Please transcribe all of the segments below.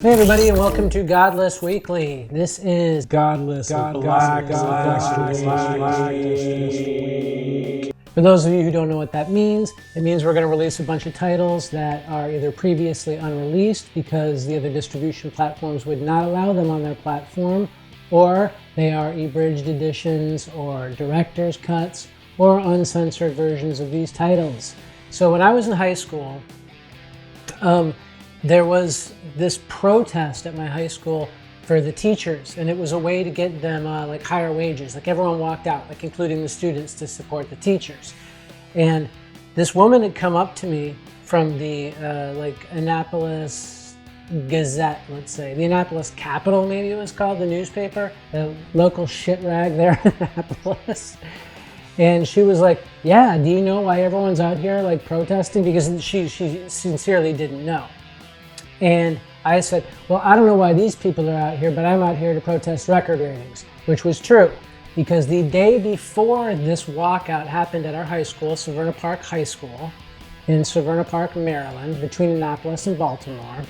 Hey everybody, and welcome to Godless Weekly. This is Godless Week. For those of you who don't know what that means, it means we're going to release a bunch of titles that are either previously unreleased because the other distribution platforms would not allow them on their platform, or they are abridged editions or director's cuts or uncensored versions of these titles. So when I was in high school, there was this protest at my high school for the teachers, and it was a way to get them like higher wages. Like everyone walked out, like including the students, to support the teachers. And this woman had come up to me from the like Annapolis Gazette, let's say, the Annapolis Capital, maybe it was called, the newspaper, the local shit rag there in Annapolis. And she was like, "Yeah, do you know why everyone's out here like protesting?" Because she sincerely didn't know. And I said, "Well, I don't know why these people are out here, but I'm out here to protest record ratings," which was true, because the day before this walkout happened at our high school, Severna Park High School, in Severna Park, Maryland, between Annapolis and Baltimore,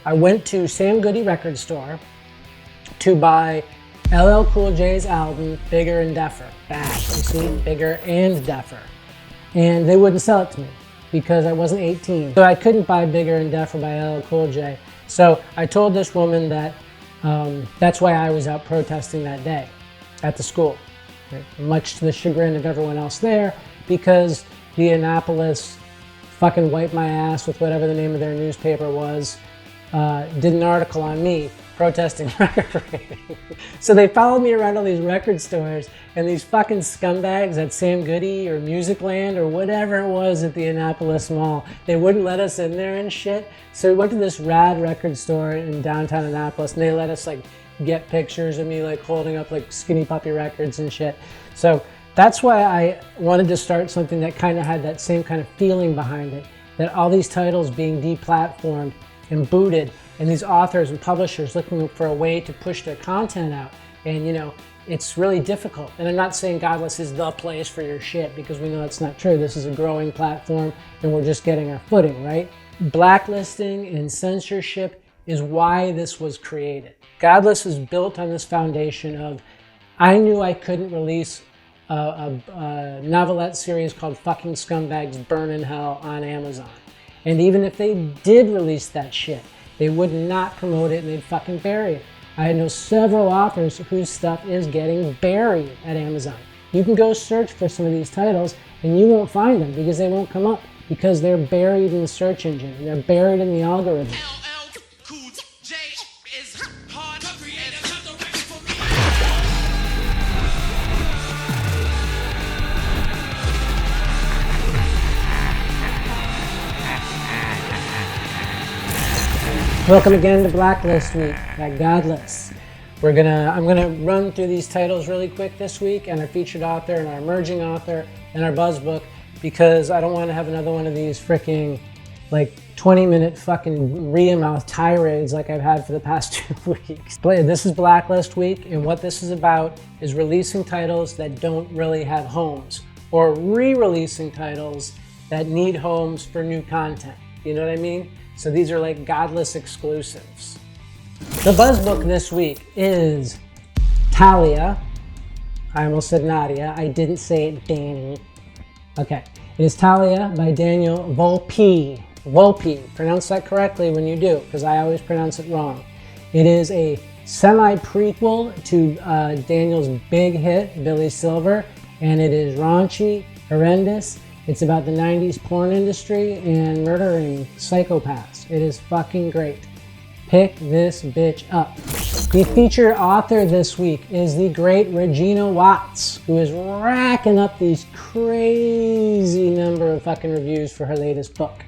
I went to Sam Goody record store to buy LL Cool J's album, Bigger and Deffer. Back, you see, Bigger and Deffer. And they wouldn't sell it to me, because I wasn't 18. So I couldn't buy Bigger and Deffer by LL Cool J. So I told this woman that that's why I was out protesting that day at the school, right? Much to the chagrin of everyone else there, because the Annapolis fucking wiped my ass with whatever the name of their newspaper was, did an article on me protesting record rating. So they followed me around all these record stores, and these fucking scumbags at Sam Goody or Musicland or whatever it was at the Annapolis Mall, they wouldn't let us in there and shit. So we went to this rad record store in downtown Annapolis, and they let us like get pictures of me like holding up like Skinny Puppy records and shit. So that's why I wanted to start something that kind of had that same kind of feeling behind it, that all these titles being deplatformed and booted, and these authors and publishers looking for a way to push their content out. And you know, it's really difficult. And I'm not saying Godless is the place for your shit, because we know that's not true. This is a growing platform and we're just getting our footing, right? Blacklisting and censorship is why this was created. Godless is built on this foundation of, I knew I couldn't release a novelette series called Fucking Scumbags Burn in Hell on Amazon. And even if they did release that shit, they would not promote it and they'd fucking bury it. I know several authors whose stuff is getting buried at Amazon. You can go search for some of these titles and you won't find them because they won't come up, because they're buried in the search engine and they're buried in the algorithm. Welcome again to Blacklist Week at Godless. I'm gonna run through these titles really quick this week, and our featured author and our emerging author and our buzz book, because I don't want to have another one of these freaking like 20-minute fucking Rhea-mouth tirades like I've had for the past 2 weeks. This is Blacklist Week, and what this is about is releasing titles that don't really have homes, or re-releasing titles that need homes for new content. You know what I mean? So these are like Godless exclusives. The buzz book this week is Talia. I almost said Nadia. I didn't say it, Danny. Okay. It is Talia by Daniel Volpe. Volpe. Pronounce that correctly when you do, because I always pronounce it wrong. It is a semi-prequel to Daniel's big hit, Billy Silver, and it is raunchy, horrendous. It's about the 90s porn industry and murdering psychopaths. It is fucking great. Pick this bitch up. The featured author this week is the great Regina Watts, who is racking up these crazy number of fucking reviews for her latest book.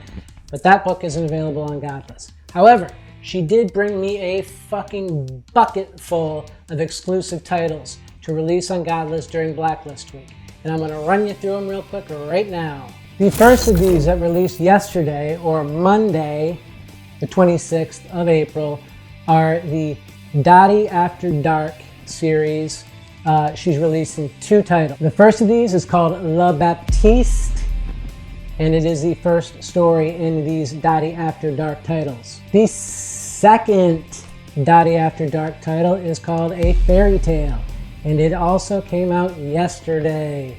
But that book isn't available on Godless. However, she did bring me a fucking bucket full of exclusive titles to release on Godless during Blacklist Week. And I'm going to run you through them real quick right now. The first of these that released yesterday, or Monday, the 26th of April, are the Dottie After Dark series. She's releasing 2 titles. The first of these is called La Baptiste, and it is the first story in these Dottie After Dark titles. The second Dottie After Dark title is called A Fairy Tale, and it also came out yesterday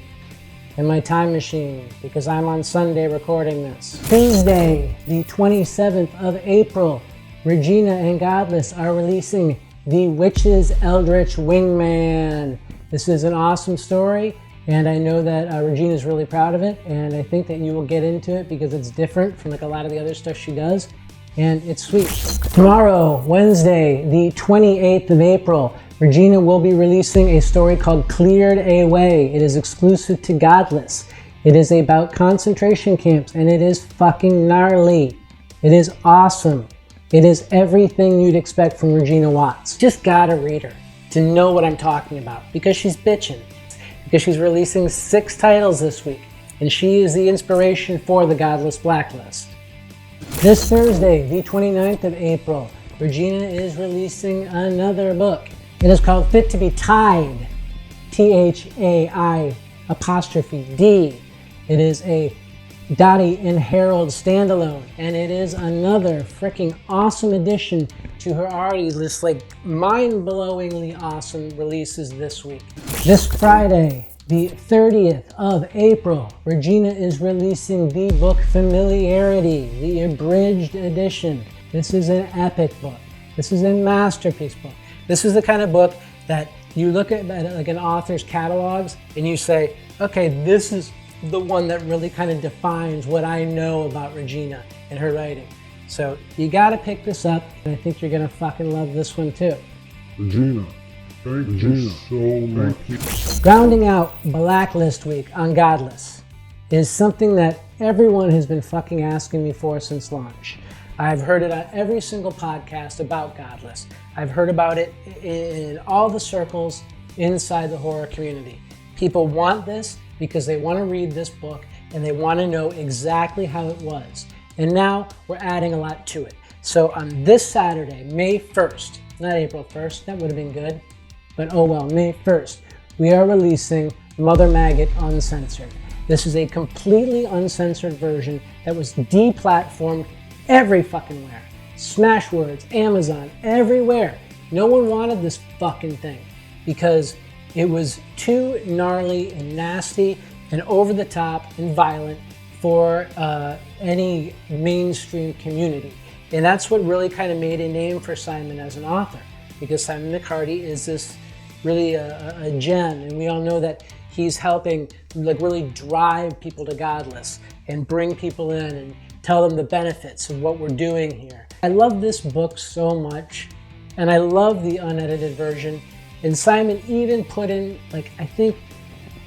in my time machine because I'm on Sunday recording this. Tuesday, the 27th of April, Regina and Godless are releasing The Witch's Eldritch Wingman. This is an awesome story, and I know that Regina's really proud of it, and I think that you will get into it because it's different from like a lot of the other stuff she does, and it's sweet. Tomorrow, Wednesday, the 28th of April, Regina will be releasing a story called Cleared Away. It is exclusive to Godless. It is about concentration camps, and it is fucking gnarly. It is awesome. It is everything you'd expect from Regina Watts. Just gotta read her to know what I'm talking about, because she's bitching. Because she's releasing 6 titles this week, and she is the inspiration for the Godless Blacklist. This Thursday, the 29th of April, Regina is releasing another book. It is called Fit to be Tied, Thai''D. It is a Dottie and Harold standalone, and it is another freaking awesome addition to her already just like mind-blowingly awesome releases this week. This Friday, the 30th of April, Regina is releasing the book Familiarity, the abridged edition. This is an epic book. This is a masterpiece book. This is the kind of book that you look at like an author's catalogs and you say, okay, this is the one that really kind of defines what I know about Regina and her writing. So you gotta pick this up, and I think you're gonna fucking love this one too. Regina, thank you so much. Rounding out Blacklist week on Godless is something that everyone has been fucking asking me for since launch. I've heard it on every single podcast about Godless. I've heard about it in all the circles inside the horror community. People want this because they want to read this book and they want to know exactly how it was. And now we're adding a lot to it. So on this Saturday, May 1st, not April 1st, that would have been good, but oh well, May 1st, we are releasing Mother Maggot Uncensored. This is a completely uncensored version that was deplatformed every fucking where. Smashwords, Amazon, everywhere. No one wanted this fucking thing because it was too gnarly and nasty and over the top and violent for any mainstream community. And that's what really kind of made a name for Simon as an author, because Simon McCarty is this really a gem, and we all know that he's helping like really drive people to Godless and bring people in and tell them the benefits of what we're doing here. I love this book so much, and I love the unedited version. And Simon even put in, like, I think,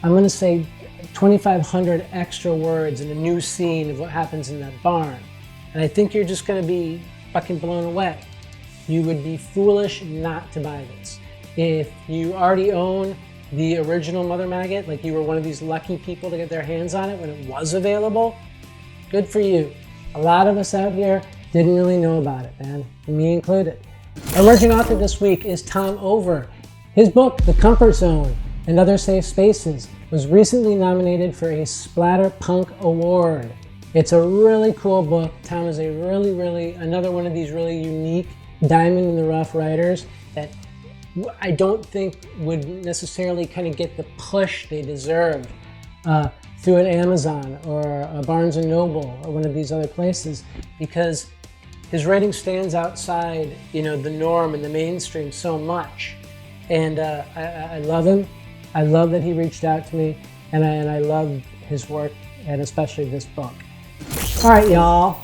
I'm gonna say 2,500 extra words in a new scene of what happens in that barn. And I think you're just gonna be fucking blown away. You would be foolish not to buy this. If you already own the original Mother Maggot, like you were one of these lucky people to get their hands on it when it was available, good for you. A lot of us out here didn't really know about it, man, me included. Our emerging author this week is Tom Over. His book, The Comfort Zone and Other Safe Spaces, was recently nominated for a Splatterpunk Award. It's a really cool book. Tom is a another one of these really unique diamond in the rough writers that I don't think would necessarily kind of get the push they deserve through an Amazon or a Barnes & Noble or one of these other places, because his writing stands outside, you know, the norm and the mainstream so much. And I love him. I love that he reached out to me, and I love his work, and especially this book. All right, y'all.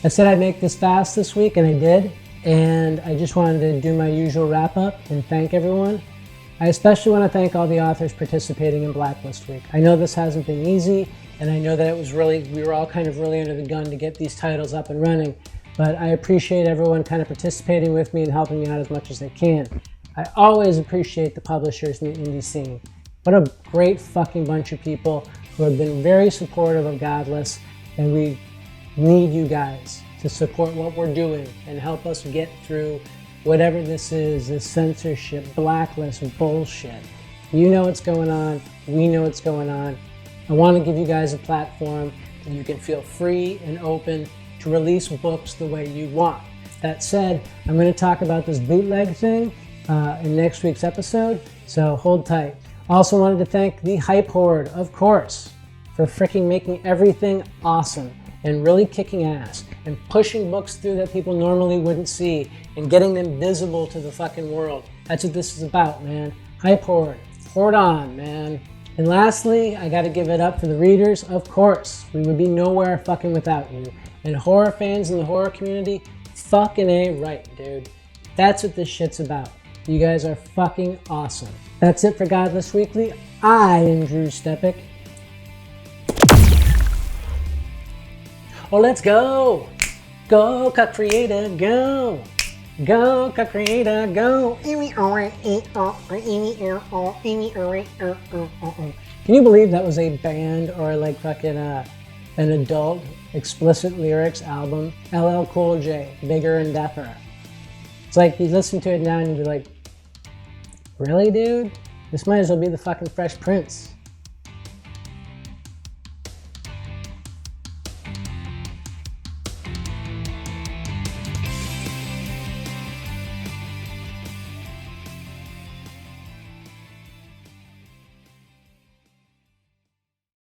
I said I'd make this fast this week, and I did. And I just wanted to do my usual wrap up and thank everyone. I especially want to thank all the authors participating in Blacklist Week. I know this hasn't been easy, and I know that it was we were all kind of really under the gun to get these titles up and running, but I appreciate everyone kind of participating with me and helping me out as much as they can. I always appreciate the publishers in the indie scene. What a great fucking bunch of people who have been very supportive of Godless, and we need you guys to support what we're doing and help us get through whatever this is, this censorship, blacklist bullshit. You know what's going on. We know what's going on. I want to give you guys a platform that you can feel free and open to release books the way you want. That said, I'm going to talk about this bootleg thing in next week's episode, so hold tight. Also wanted to thank the Hype Horde, of course, for freaking making everything awesome and really kicking ass and pushing books through that people normally wouldn't see and getting them visible to the fucking world. That's what this is about, man. Hype Horde. Horde on, man. And lastly, I gotta give it up for the readers, of course. We would be nowhere fucking without you. And horror fans in the horror community, fucking A right, dude. That's what this shit's about. You guys are fucking awesome. That's it for Godless Weekly. I am Drew Stepek. Oh, let's go! Go, co-creator, go! Go, co-creator, go! Can you believe that was a band or like fucking an adult explicit lyrics album? LL Cool J, Bigger and Deffer. It's like you listen to it now and you're like, really, dude? This might as well be the fucking Fresh Prince.